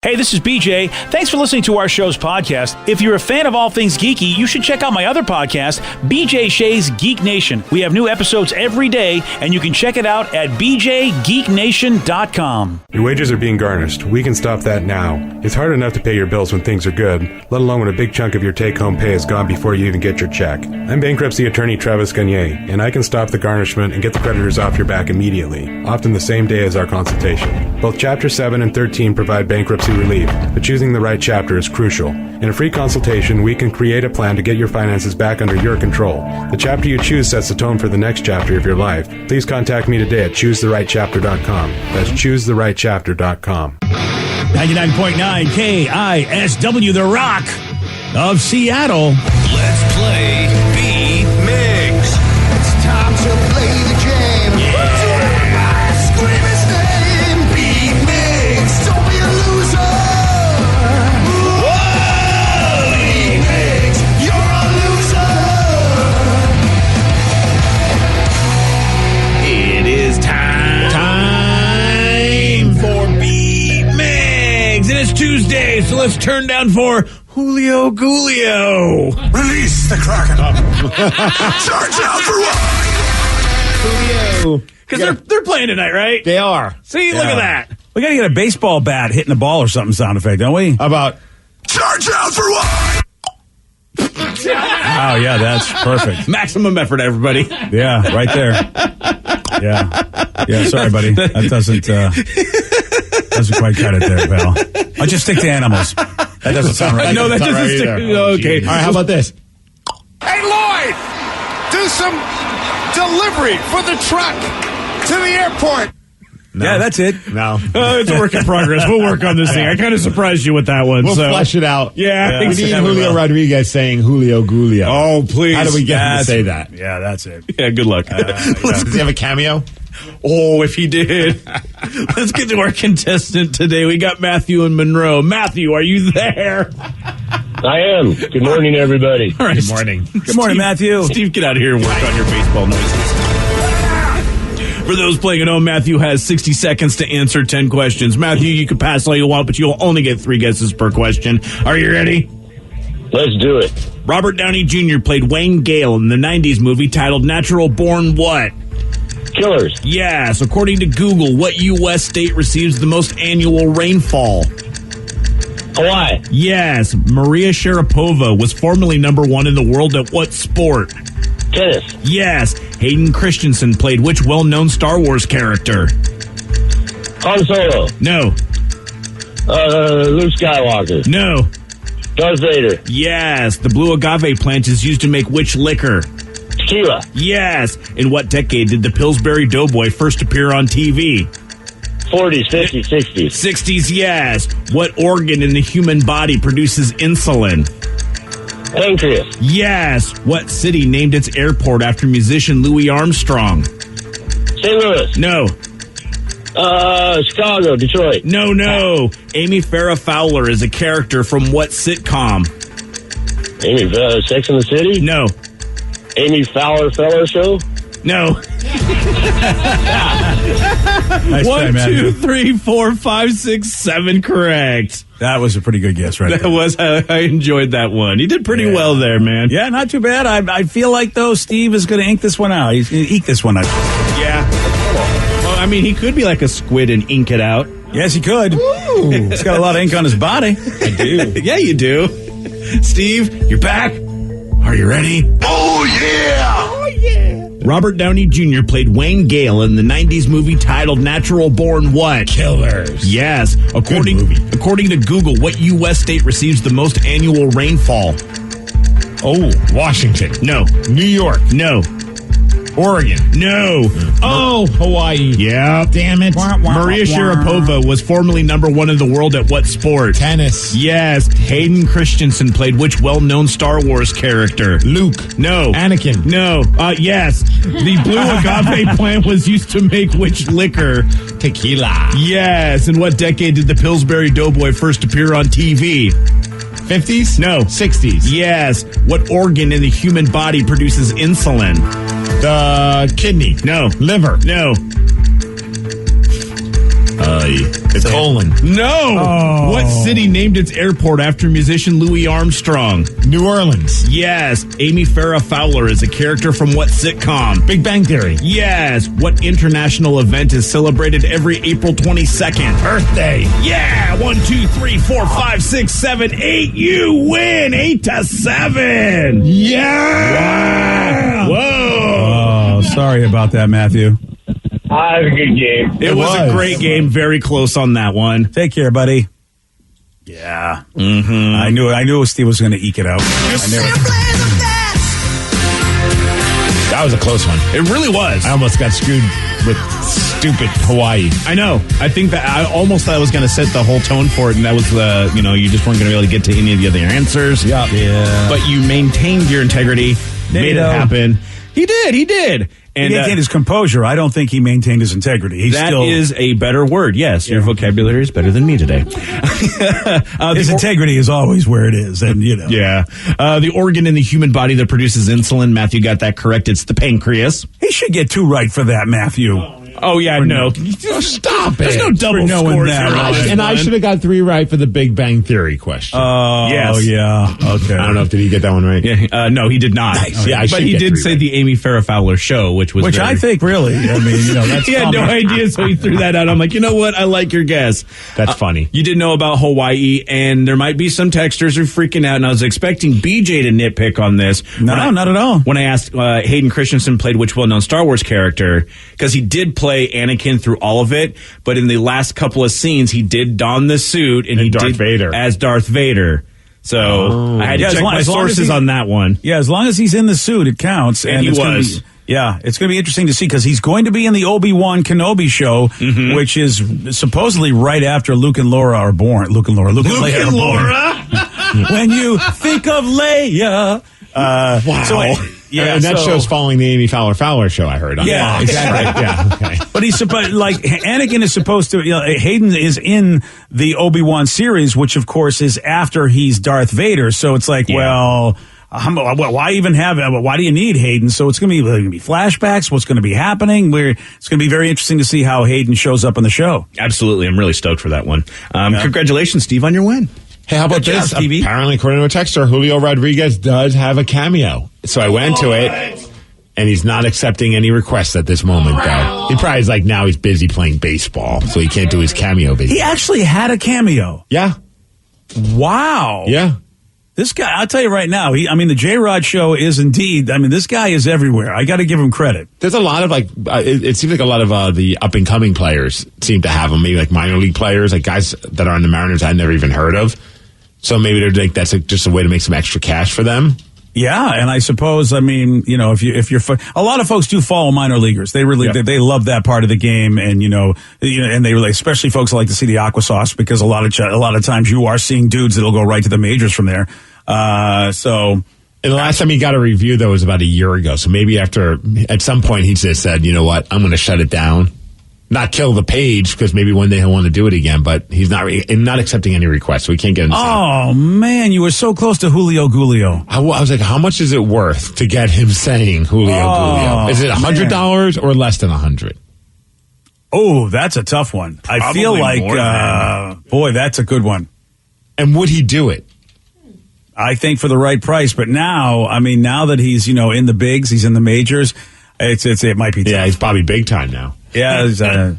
Hey, this is BJ. Thanks for listening to our show's podcast. If you're a fan of all things geeky, you should check out my other podcast, BJ Shea's Geek Nation. We have new episodes every day, and you can check it out at bjgeeknation.com. Your wages are being garnished. We can stop that now. It's hard enough to pay your bills when things are good, let alone when a big chunk of your take-home pay is gone before you even get your check. I'm bankruptcy attorney Travis Gagne, and I can stop the garnishment and get the creditors off your back immediately, often the same day as our consultation. Both Chapter 7 and 13 provide bankruptcy relief, but choosing the right chapter is crucial. In a free consultation, we can create a plan to get your finances back under your control. The chapter you choose sets the tone for the next chapter of your life. Please contact me today at choosetherightchapter.com. That's choosetherightchapter.com. 99.9 KISW, The Rock of Seattle. Let's play Beat Mix. It's time to play the game. Yeah. Scream his name. Beat Mix. Don't be a loser. Whoa. Beat Mix. You're a loser. It is time for Beat Mix. And it's Tuesday, so let's turn down for Julio Gulio. Release the Kraken. Charge out for what? Julio. Because they're playing tonight, right? They are. See, look at that. We got to get a baseball bat hitting the ball or something sound effect, don't we? How about? Charge out for what? Oh, yeah, that's perfect. Maximum effort, everybody. Yeah, right there. Yeah, sorry, buddy. That doesn't quite cut it there, pal. I'll just stick to animals. That doesn't sound right. No, that That's doesn't right stick. either. Okay. All right, how about this? Hey, Lloyd. Do some delivery for the truck to the airport. No. Yeah, that's it. No. It's a work in progress. We'll work on this thing. I kind of surprised you with that one. We'll so. flesh it out. Yeah. We need Yeah, we Julio will. Rodriguez saying Julio Gulio. Oh, please. How do we get him to say that? Yeah, that's it. Yeah, good luck. Does he have a cameo? Oh, if he did. Let's get to our contestant today. We got Matthew and Monroe. Matthew, are you there? I am. Good morning, everybody. All right. Good morning. Good morning, Matthew. Steve, get out of here and work on your baseball noises. For those playing at home, Matthew has 60 seconds to answer 10 questions. Matthew, you can pass all you want, but you'll only get 3 guesses per question. Are you ready? Let's do it. Robert Downey Jr. played Wayne Gale in the 90s movie titled Natural Born What? Killers. Yes. According to Google, what U.S. state receives the most annual rainfall? Hawaii. Yes. Maria Sharapova was formerly number 1 in the world at what sport? Tennis. Yes. Hayden Christensen played which well-known Star Wars character? Han Solo. No. Luke Skywalker. No. Darth Vader. Yes. The blue agave plant is used to make which liquor? Tequila. Yes. In what decade did the Pillsbury Doughboy first appear on TV? 40s, 50s, 60s. 60s, yes. What organ in the human body produces insulin? Pancreas. Yes. What city named its airport after musician Louis Armstrong? St. Louis. No. Chicago. Detroit. No. Amy Farrah Fowler is a character from what sitcom? Amy, Sex and the City? No. Amy Fowler Feller Show? No. Nice try, 1, Matthew. 2, 3, 4, 5, 6, 7 correct. That was a pretty good guess, right? That there. was, I enjoyed that one. You did pretty Yeah. well there, man. Yeah, not too bad. I feel like, though, Steve is going to ink this one out. He's going to eke this one out. Yeah. Well, I mean, he could be like a squid and ink it out. Yes, he could. He's got a lot of ink on his body. I do. Yeah, you do. Steve, you're back. Are you ready? Oh, yeah. Robert Downey Jr. played Wayne Gale in the 90s movie titled Natural Born What? Killers. Yes. According to Google, what U.S. state receives the most annual rainfall? Oh, Washington. No. New York. No. Oregon. No. Oh, Hawaii. Yeah. Damn it. Maria Sharapova was formerly number 1 in the world at what sport? Tennis. Yes. Hayden Christensen played which well-known Star Wars character? Luke. No. Anakin. No. Yes. The blue agave plant was used to make which liquor? Tequila. Yes. In what decade did the Pillsbury Doughboy first appear on TV? 50s? No. 60s. Yes. What organ in the human body produces insulin? The kidney. No. Liver. No. The colon. No. What city named its airport after musician Louis Armstrong? New Orleans. Yes. Amy Farrah Fowler is a character from what sitcom? Big Bang Theory. Yes. What international event is celebrated every April 22nd? Earth Day. Yeah. 1, 2, 3, 4, 5, 6, 7, 8. You win 8-7. Yeah. Whoa. Oh, sorry about that, Matthew. That was a good game. It was a great game. Very close on that one. Take care, buddy. Yeah. Mm-hmm. I knew Steve was going to eke it out. That was a close one. It really was. I almost got screwed with stupid Hawaii. I know. I think that I almost thought I was going to set the whole tone for it, and that was you just weren't going to be able to get to any of the other answers. Yeah. But you maintained your integrity, made it happen. He did. And he maintained his composure. I don't think he maintained his integrity. That is a better word. Yes, your vocabulary is better than me today. His integrity is always where it is, and Yeah. The organ in the human body that produces insulin, Matthew got that correct. It's the pancreas. He should get 2 right for that, Matthew. Oh, yeah, no. Stop it. There's no double scores here. And I should have got 3 right for the Big Bang Theory question. Yes. Oh, yeah. Okay. I don't know if did he get that one right. Yeah, no, he did not. Nice. Yeah, but he did say the Amy Farrah Fowler show, which I think really. I mean, that's he had no idea, so he threw that out. I'm like, you know what? I like your guess. That's funny. You did know about Hawaii, and there might be some texters who are freaking out, and I was expecting BJ to nitpick on this. No, not at all. When I asked Hayden Christensen played which well-known Star Wars character, because he did play Anakin through all of it, but in the last couple of scenes, he did don the suit, and he Darth did Vader. as Darth Vader. So I had to check my sources on that one. Yeah, as long as he's in the suit, it counts. And he was. It's going to be interesting to see because he's going to be in the Obi-Wan Kenobi show, which is supposedly right after Luke and Laura are born. Luke and Laura. When you think of Leia. Wow. So, and that show's following the Amy Fowler show, I heard. Yeah, exactly. Yeah, okay. But he's supposed, Anakin is supposed to, Hayden is in the Obi-Wan series, which of course is after he's Darth Vader. So it's like, why even have it? Why do you need Hayden? So it's going to be flashbacks. What's going to be happening? It's going to be very interesting to see how Hayden shows up on the show. Absolutely. I'm really stoked for that one. Congratulations, Steve, on your win. Hey, how about this? Apparently, according to a texter, Julio Rodriguez does have a cameo. So I went to it, and he's not accepting any requests at this moment, though. He probably is like, now he's busy playing baseball, so he can't do his cameo. He actually had a cameo. Yeah. Wow. Yeah. This guy, I'll tell you right now, the J-Rod show is indeed, this guy is everywhere. I got to give him credit. There's a lot of, it seems like a lot of the up-and-coming players seem to have him, maybe like minor league players, like guys that are on the Mariners I'd never even heard of. So maybe they're like, that's just a way to make some extra cash for them. Yeah, and I suppose, if you're a lot of folks do follow minor leaguers. They really they love that part of the game, and and they really, especially folks that like to see the aqua sauce because a lot of times you are seeing dudes that'll go right to the majors from there. And the last time he got a review though was about a year ago. So maybe at some point he just said, you know what, I'm going to shut it down. Not kill the page because maybe one day he'll want to do it again, but he's not accepting any requests, so we can't get him. Oh man, you were so close to Julio Gulio. I was like, how much is it worth to get him saying Julio Gulio? Is it $100 or less than $100? Oh, that's a tough one. Probably I feel like, boy, that's a good one. And would he do it? I think for the right price, but now that he's in the bigs, he's in the majors. It might be tough. Yeah, he's probably big time now. Yeah, I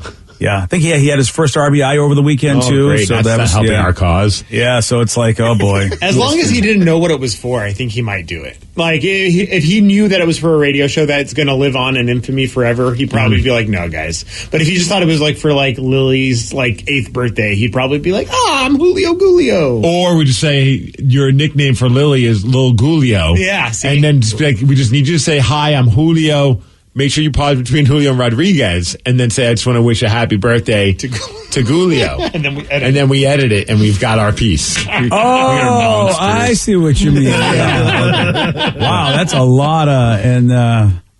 think he had his first RBI over the weekend too. Great. So that was helping our cause. Yeah, so it's like, oh boy. As long as he didn't know what it was for, I think he might do it. Like if he knew that it was for a radio show that's going to live on in infamy forever, he'd probably be like, "No, guys." But if he just thought it was like for like Lily's 8th birthday, he'd probably be like, I'm Julio Gulio." Or we just say your nickname for Lily is Lil Gulio. Yeah, see? And then just be like, we just need you to say, "Hi, I'm Julio." Make sure you pause between Julio and Rodriguez, and then say, "I just want to wish a happy birthday to Gulio." and then we edit it, and we've got our piece. I see what you mean. Wow, that's a lot of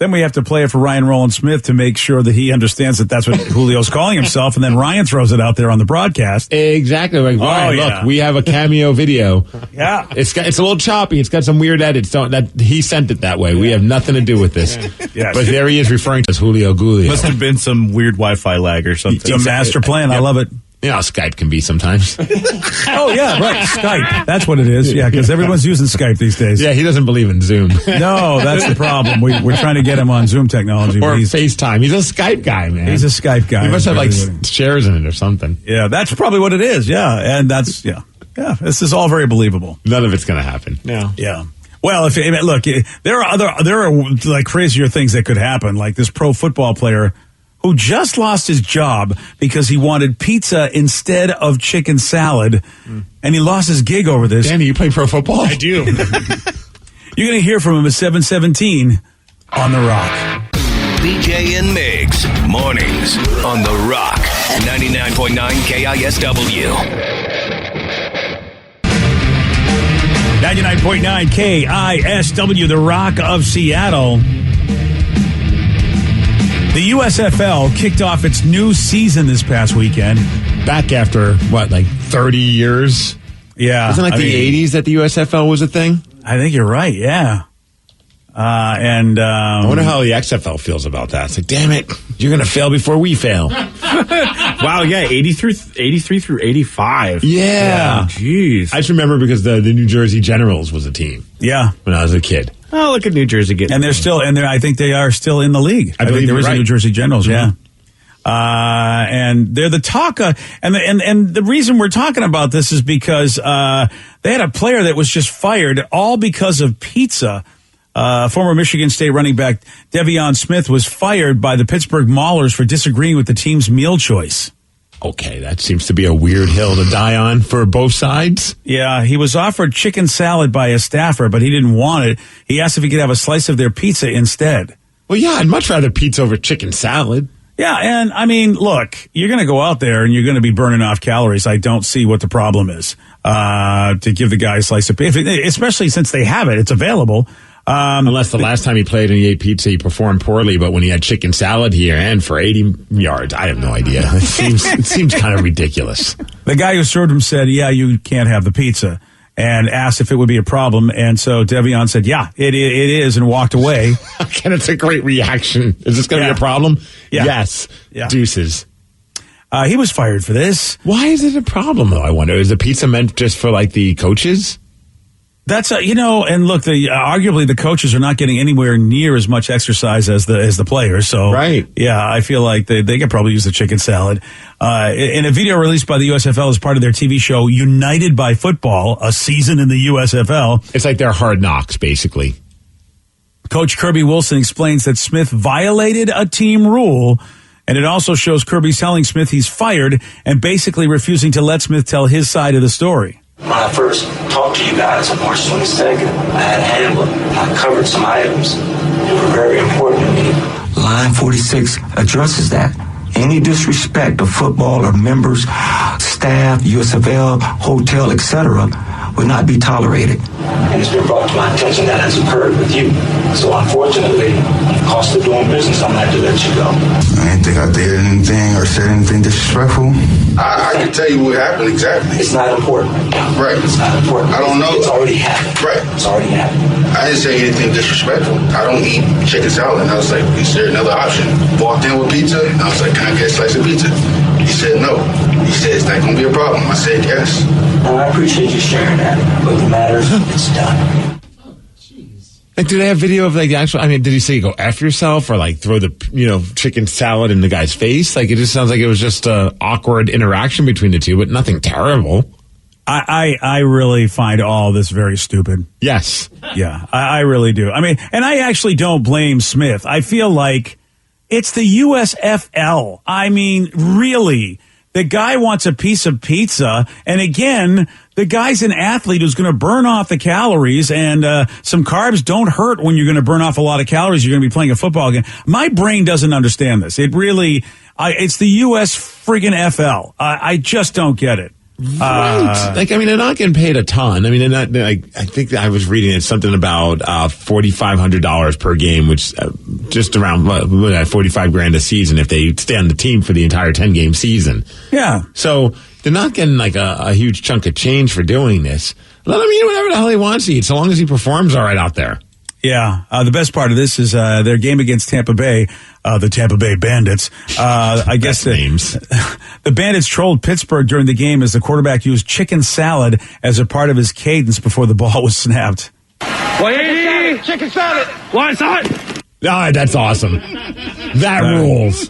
Then we have to play it for Ryan Roland Smith to make sure that he understands that that's what Julio's calling himself, and then Ryan throws it out there on the broadcast. Exactly. Like, Ryan, look, we have a cameo video. Yeah. It's a little choppy. It's got some weird edits. He sent it that way. We have nothing to do with this. Yes. But there he is referring to as Julio Gulio. Must have been some weird Wi-Fi lag or something. It's a master plan. Yep. I love it. You know how Skype can be sometimes. Oh, yeah, right. Skype. That's what it is. Yeah, because everyone's using Skype these days. Yeah, he doesn't believe in Zoom. No, that's the problem. We're trying to get him on Zoom technology. Or FaceTime. He's a Skype guy, man. He's a Skype guy. He must have, like, shares in it or something. Yeah, that's probably what it is. Yeah, and that's, yeah, this is all very believable. None of it's going to happen. No. Yeah. Well, look, there are like crazier things that could happen, like this pro football player who just lost his job because he wanted pizza instead of chicken salad, and he lost his gig over this. Danny, you play pro football? I do. You're going to hear from him at 7:17 on The Rock. BJ and Migs, mornings on The Rock, 99.9 KISW. 99.9 KISW, The Rock of Seattle. The USFL kicked off its new season this past weekend. Back after, 30 years? Yeah. Wasn't it the 80s that the USFL was a thing? I think you're right, yeah. I wonder how the XFL feels about that. It's like, damn it, you're going to fail before we fail. Wow, yeah, 83 through 85. Yeah. Jeez. I just remember because the New Jersey Generals was a team. Yeah. When I was a kid. Oh, look at New Jersey getting. And they're still, I think they are still in the league. I think there is a New Jersey Generals, yeah. And they're the talk, and the reason we're talking about this is because, they had a player that was just fired all because of pizza. Former Michigan State running back Devion Smith was fired by the Pittsburgh Maulers for disagreeing with the team's meal choice. Okay, that seems to be a weird hill to die on for both sides. Yeah, he was offered chicken salad by a staffer, but he didn't want it. He asked if he could have a slice of their pizza instead. Well, yeah, I'd much rather pizza over chicken salad. Yeah, and I mean, look, you're going to go out there and you're going to be burning off calories. I don't see what the problem is to give the guy a slice of pizza, especially since they have it. It's available. Unless the last time he played and he ate pizza, he performed poorly, but when he had chicken salad, he ran for 80 yards. I have no idea. It seems kind of ridiculous. The guy who served him said, yeah, you can't have the pizza, and asked if it would be a problem. And so Devion said, yeah, it is, and walked away. And it's a great reaction. Is this going to be a problem? Yeah. Yes. Yeah. Deuces. He was fired for this. Why is it a problem, though, I wonder? Is the pizza meant just for, the coaches? That's and look, arguably the coaches are not getting anywhere near as much exercise as the players. So, right. Yeah, I feel like they could probably use the chicken salad. In a video released by the USFL as part of their TV show United by Football, a season in the USFL. It's like they're Hard Knocks, basically. Coach Kirby Wilson explains that Smith violated a team rule, and it also shows Kirby telling Smith he's fired and basically refusing to let Smith tell his side of the story. When I first talked to you guys on March 22nd, I had a handbook. I covered some items that were very important to me. Line 46 addresses that. Any disrespect of football or members, staff, USFL, hotel, etc. would not be tolerated. And it's been brought to my attention that has occurred with you. So unfortunately, cost of doing business, I'm going to have to let you go. I didn't think I did anything or said anything disrespectful. I can tell you what happened exactly. It's not important right now. Right. It's not important. I don't know. It's already happened. Right. It's already happened. I didn't say anything disrespectful. I don't eat chicken salad. And I was like, is there another option? Walked in with pizza, and I was like, can I get a slice of pizza? He said no. He said, it's not going to be a problem. I said yes. And I appreciate you sharing that, but the matter is done. Do they have video of the actual? I mean, did he say go F yourself or throw the chicken salad in the guy's face? It just sounds like it was just an awkward interaction between the two, but nothing terrible. I really find all this very stupid. Yes. Yeah, I really do. I mean, and I actually don't blame Smith. I feel like it's the USFL. I mean, really. The guy wants a piece of pizza, and again, the guy's an athlete who's going to burn off the calories, and some carbs don't hurt when you're going to burn off a lot of calories. You're going to be playing a football game. My brain doesn't understand this. It really, it's the US friggin' FL. I just don't get it. Right. They're not getting paid a ton. I think I was reading it's something about $4,500 per game, which just around $45,000 a season if they stay on the team for the entire 10-game season. Yeah. So they're not getting a huge chunk of change for doing this. Let him eat whatever the hell he wants to eat, so long as he performs all right out there. Yeah. The best part of this is their game against Tampa Bay, the Tampa Bay Bandits. I guess the Bandits trolled Pittsburgh during the game as the quarterback used chicken salad as a part of his cadence before the ball was snapped. Chicken salad. Why salad? Oh, that's awesome. That rules.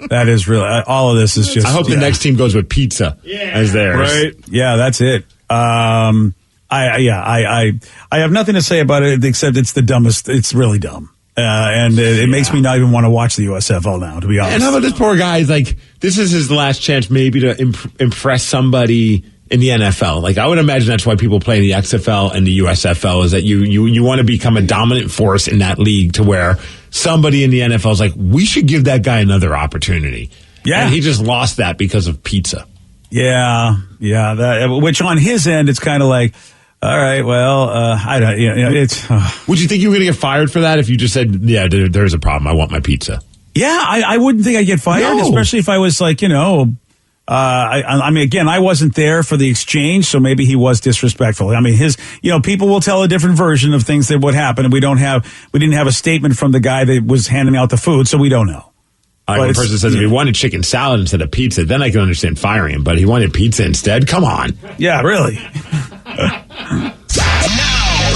That is really, all of this is just. I hope the next team goes with pizza as theirs. Right. Yeah, that's it. I have nothing to say about it except it's the dumbest. It's really dumb. And it makes me not even want to watch the USFL now, to be honest. And how about this poor guy? This is his last chance maybe to impress somebody in the NFL. I would imagine that's why people play in the XFL and the USFL is that you want to become a dominant force in that league to where somebody in the NFL is like, we should give that guy another opportunity. Yeah. And he just lost that because of pizza. Yeah. Which on his end, it's kind of like, all right, well, I don't, it's. Would you think you were going to get fired for that if you just said, yeah, there's a problem, I want my pizza? Yeah, I wouldn't think I'd get fired, especially if I was like, I mean, again, I wasn't there for the exchange, so maybe he was disrespectful. I mean, people will tell a different version of things that would happen, and we didn't have a statement from the guy that was handing out the food, so we don't know. One person says if he wanted chicken salad instead of pizza, then I can understand firing him, but he wanted pizza instead? Come on. Yeah, really.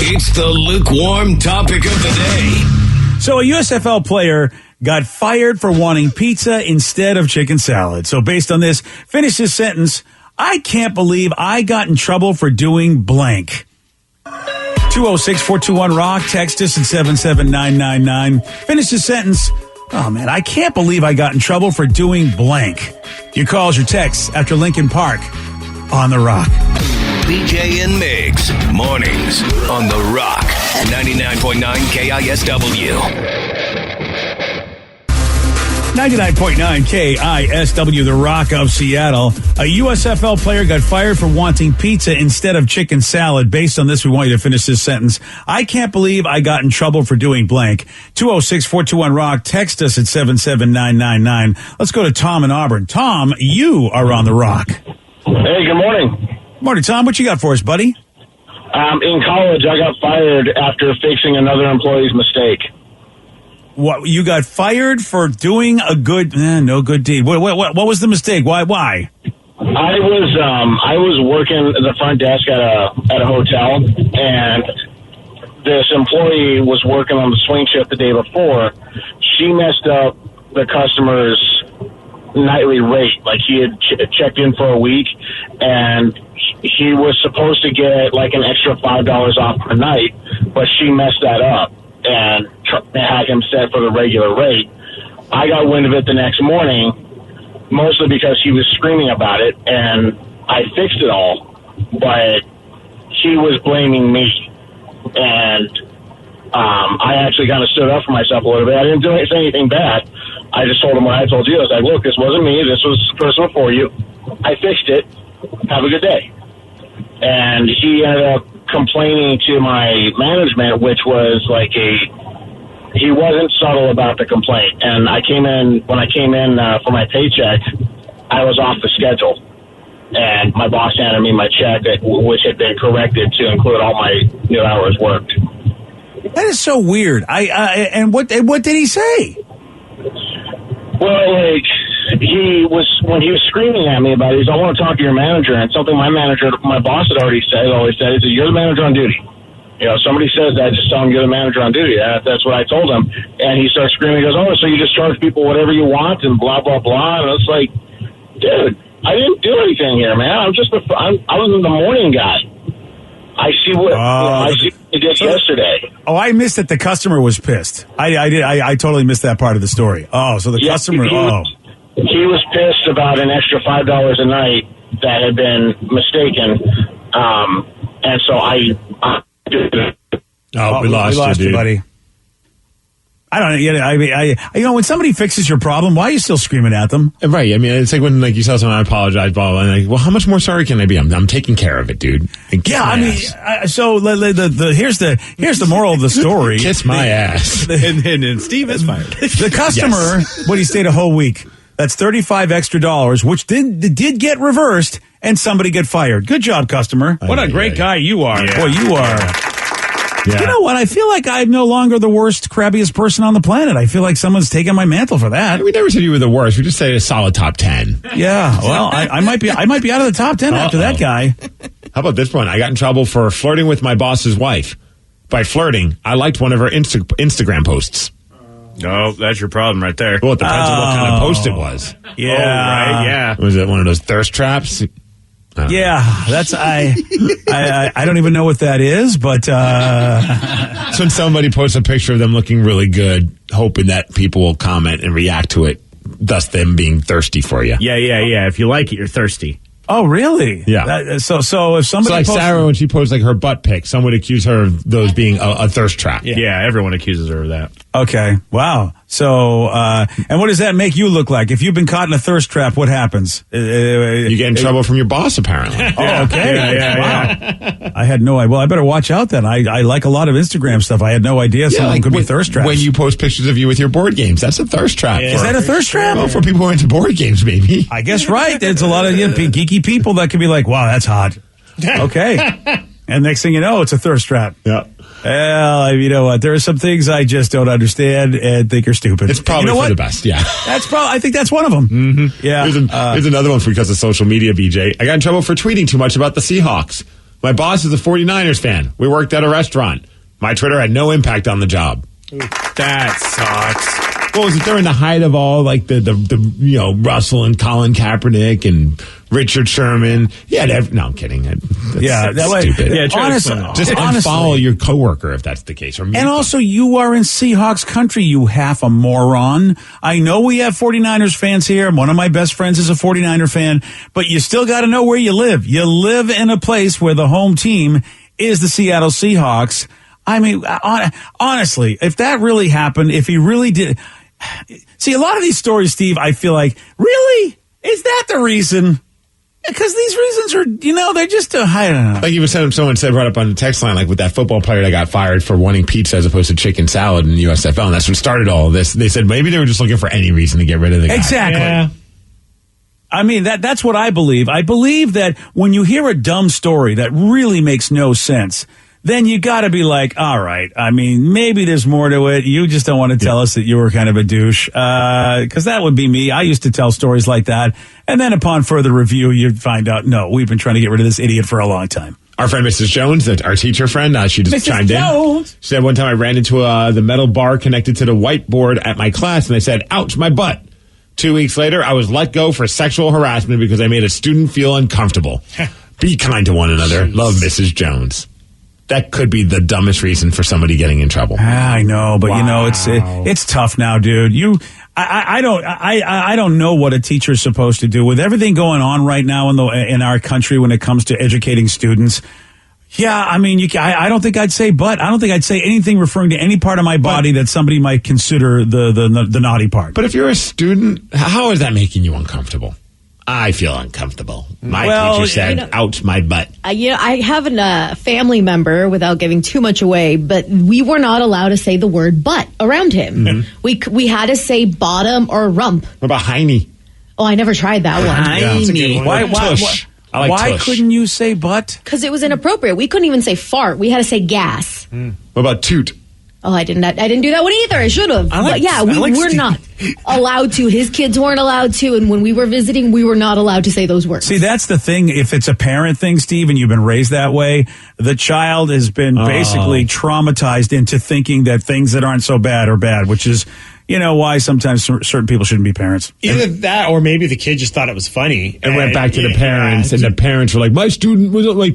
It's the lukewarm topic of the day. So a USFL player got fired for wanting pizza instead of chicken salad. So based on this, finish his sentence. I can't believe I got in trouble for doing blank. 206-421-ROCK. Text us at 77999. Finish the sentence. Oh, man, I can't believe I got in trouble for doing blank. Your calls, your texts after Lincoln Park on The Rock. BJ and Migs, mornings on The Rock, 99.9 KISW. 99.9 KISW, The Rock of Seattle. A USFL player got fired for wanting pizza instead of chicken salad. Based on this, we want you to finish this sentence. I can't believe I got in trouble for doing blank. 206-421-ROCK. Text us at 77999. Let's go to Tom in Auburn. Tom, you are on The Rock. Hey, good morning. Morning, Tom. What you got for us, buddy? In college, I got fired after fixing another employee's mistake. What, you got fired for doing a no good deed? What was the mistake? Why? I was working the front desk at a hotel, and this employee was working on the swing shift the day before. She messed up the customer's nightly rate. Like, he had checked in for a week, and he was supposed to get like an extra $5 off per night, but she messed that up and had him set for the regular rate. I got wind of it the next morning, mostly because he was screaming about it, and I fixed it all, but he was blaming me. And I actually kind of stood up for myself a little bit. I didn't say anything bad. I just told him what I told you. I was like, look, this wasn't me. This was the person before you. I fixed it. Have a good day. And he ended up complaining to my management, which was like he wasn't subtle about the complaint. And when I came in for my paycheck, I was off the schedule. And my boss handed me my check, which had been corrected to include all my new hours worked. That is so weird. And what did he say? Well, like, when he was screaming at me about it, I want to talk to your manager, and something my boss had always said, you're the manager on duty. Somebody says that, just tell him you're the manager on duty. That's what I told him. And he starts screaming, he goes, oh, so you just charge people whatever you want and blah, blah, blah. And it's like, dude, I didn't do anything here, man. I was the morning guy. I see what he did yesterday. Oh, I missed that the customer was pissed. I totally missed that part of the story. Oh, so the customer, he was pissed about an extra $5 a night that had been mistaken. And so we lost you, buddy. I don't know. I mean, when somebody fixes your problem, why are you still screaming at them? Right. I mean, it's like when you tell someone I apologize, blah, blah, blah, and like, well, how much more sorry can I be? I'm taking care of it, dude. Yeah, I mean, so here's the moral of the story. Kiss my ass. And Steve is fired. The customer, he stayed a whole week. That's $35 extra, which did get reversed, and somebody get fired. Good job, customer. What a great guy you are. Yeah. Boy, you are. Yeah. You know what? I feel like I'm no longer the worst, crabbiest person on the planet. I feel like someone's taken my mantle for that. We never said you were the worst. We just said a solid top 10. Yeah. Well, I might be out of the top 10 after that guy. How about this one? I got in trouble for flirting with my boss's wife. By flirting, I liked one of her Instagram posts. No, that's your problem right there. Well, it depends on what kind of post it was. Yeah. Oh, right, yeah. Was it one of those thirst traps? Yeah, that's I don't even know what that is, but it's when somebody posts a picture of them looking really good, hoping that people will comment and react to it, thus them being thirsty for you. Yeah. If you like it, you're thirsty. Oh, really? Yeah. So if somebody like Sarah, when she posts like her butt pic, some would accuse her of those being a thirst trap. Yeah, everyone accuses her of that. Okay. Wow. So, and what does that make you look like? If you've been caught in a thirst trap, what happens? You get in trouble from your boss, apparently. Oh, okay. Yeah. Wow. I had no idea. Well, I better watch out then. I like a lot of Instagram stuff. I had no idea someone could be thirst traps. When you post pictures of you with your board games, that's a thirst trap. Is that a thirst trap? Well, for people who are into board games, maybe. I guess right. There's a lot of geeky people that can be like, wow, that's hot. Okay. And next thing you know, it's a thirst trap. Yeah. Well, you know what? There are some things I just don't understand and think are stupid. It's probably for the best, yeah. I think that's one of them. Mm-hmm. Yeah. Here's another one because of social media, BJ. I got in trouble for tweeting too much about the Seahawks. My boss is a 49ers fan. We worked at a restaurant. My Twitter had no impact on the job. That sucks. What was it during the height of all like the Russell and Colin Kaepernick and Richard Sherman? No, I'm kidding. That's stupid. Yeah, honestly, just unfollow your coworker if that's the case. And also, you are in Seahawks country, you half a moron. I know we have 49ers fans here. One of my best friends is a 49er fan, but you still got to know where you live. You live in a place where the home team is the Seattle Seahawks. I mean, honestly, if that really happened, if he really did. See, a lot of these stories, Steve, I feel like, really? Is that the reason? Because these reasons are, they're just, I don't know. Like even someone said right up on the text line, like with that football player that got fired for wanting pizza as opposed to chicken salad in the USFL, and that's what started all of this. They said maybe they were just looking for any reason to get rid of the guy. Exactly. Yeah. I mean, that's what I believe. I believe that when you hear a dumb story that really makes no sense, then you got to be like, all right, I mean, maybe there's more to it. You just don't want to tell us that you were kind of a douche. Because that would be me. I used to tell stories like that. And then upon further review, you'd find out, no, we've been trying to get rid of this idiot for a long time. Our friend Mrs. Jones, our teacher friend, she just chimed in. She said one time I ran into the metal bar connected to the whiteboard at my class, and I said, ouch, my butt. 2 weeks later, I was let go for sexual harassment because I made a student feel uncomfortable. Be kind to one another. Love, Mrs. Jones. That could be the dumbest reason for somebody getting in trouble. I know, but it's tough now, dude. I don't know what a teacher's supposed to do with everything going on right now in our country when it comes to educating students. Yeah, I mean, I don't think I'd say but. I don't think I'd say anything referring to any part of my body that somebody might consider the naughty part. But if you're a student, how is that making you uncomfortable? I feel uncomfortable. My teacher said, ouch, my butt. I have a family member, without giving too much away, but we were not allowed to say the word butt around him. Mm-hmm. We had to say bottom or rump. What about hiney? Oh, I never tried that one. Hiney. Why couldn't you say butt? Because it was inappropriate. We couldn't even say fart. We had to say gas. What about toot? Oh, I didn't do that one either. I should have. We're not allowed to. His kids weren't allowed to. And when we were visiting, we were not allowed to say those words. See, that's the thing. If it's a parent thing, Steve, and you've been raised that way, the child has been basically traumatized into thinking that things that aren't so bad are bad, which is, why sometimes certain people shouldn't be parents. Either that or maybe the kid just thought it was funny. And went back to the parents, and the parents were like,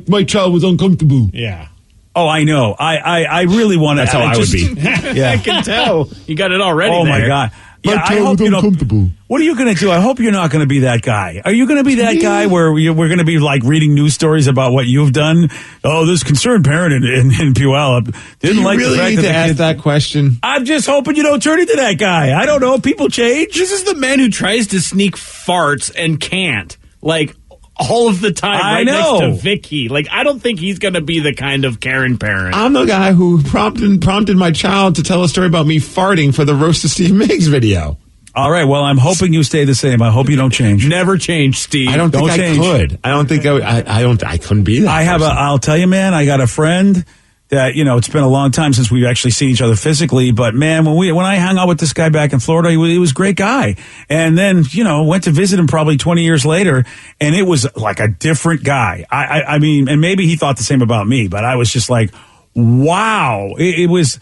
my child was uncomfortable. Yeah. Oh, I know. I really want to. That's how I would be. Yeah. I can tell. You got it all ready. Oh, there. my God. Yeah, I hope you don't. What are you going to do? I hope you're not going to be that guy. Are you going to be that guy where we're going to be like reading news stories about what you've done? Oh, this concerned parent in Puyallup didn't like really the fact need that to ask that question. I'm just hoping you don't turn into that guy. I don't know. People change. This is the man who tries to sneak farts and can't. Like, all of the time next to Vicky. Like, I don't think he's going to be the kind of Karen parent. I'm the guy who prompted my child to tell a story about me farting for the Roast of Steve Miggs video. All right. Well, I'm hoping you stay the same. I hope you don't change. Never change, Steve. I don't think I could. I don't think I couldn't be that. I'll tell you, man, I got a friend that, it's been a long time since we've actually seen each other physically, but man, when I hung out with this guy back in Florida, he was a great guy. And then, went to visit him probably 20 years later, and it was like a different guy. I mean, and maybe he thought the same about me, but I was just like, wow. I was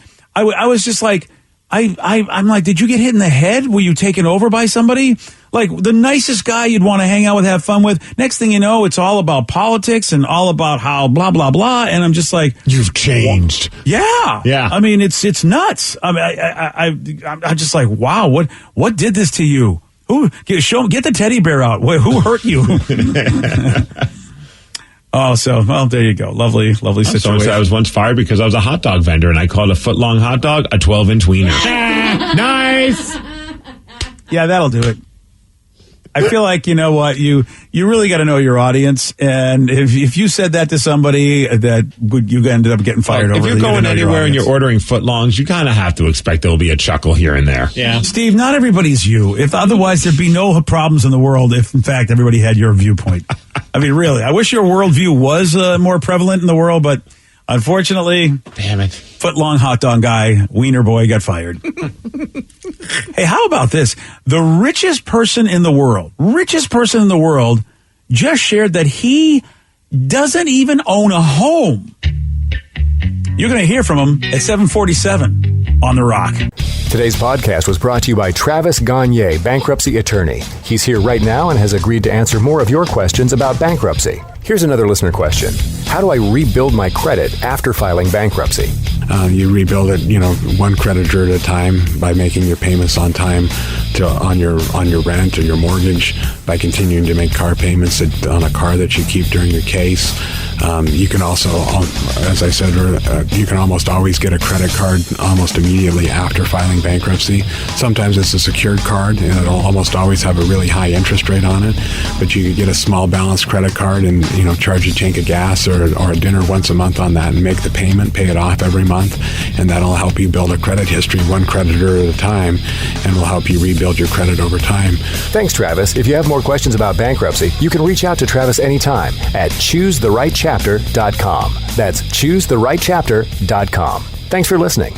just like, I'm like, did you get hit in the head? Were you taken over by somebody? Like the nicest guy you'd want to hang out with, have fun with. Next thing you know, it's all about politics and all about how blah, blah, blah. And I'm just like, you've changed. Yeah. Yeah. I mean, it's nuts. I mean, I'm just like, wow, what did this to you? Get the teddy bear out. Who hurt you? Oh, there you go. Lovely situation. So I was once fired because I was a hot dog vendor and I called a foot-long hot dog a 12-inch wiener. Nice. Yeah, that'll do it. I feel like, you know what, you really got to know your audience, and if you said that to somebody, you ended up getting fired over. If you're going anywhere and you're ordering footlongs, you kind of have to expect there'll be a chuckle here and there. Yeah, Steve, not everybody's you. If otherwise, there'd be no problems in the world. If in fact everybody had your viewpoint, I mean, really, I wish your worldview was more prevalent in the world, but unfortunately, damn it, foot-long hot dog guy, wiener boy, got fired. Hey, how about this? The richest person in the world just shared that he doesn't even own a home. You're going to hear from him at 7:47 on The Rock. Today's podcast was brought to you by Travis Gagne, bankruptcy attorney. He's here right now and has agreed to answer more of your questions about bankruptcy. Here's another listener question. How do I rebuild my credit after filing bankruptcy? You rebuild it, one creditor at a time by making your payments on time on your rent or your mortgage, by continuing to make car payments on a car that you keep during your case. You can also, as I said, you can almost always get a credit card almost immediately after filing bankruptcy. Sometimes it's a secured card, and it'll almost always have a really high interest rate on it. But you could get a small balance credit card and charge a tank of gas or a dinner once a month on that and make the payment, pay it off every month, and that'll help you build a credit history one creditor at a time, and will help you rebuild your credit over time. Thanks, Travis. If you have more questions about bankruptcy, you can reach out to Travis anytime at choosetherightchapter.com. That's choosetherightchapter.com. Thanks for listening.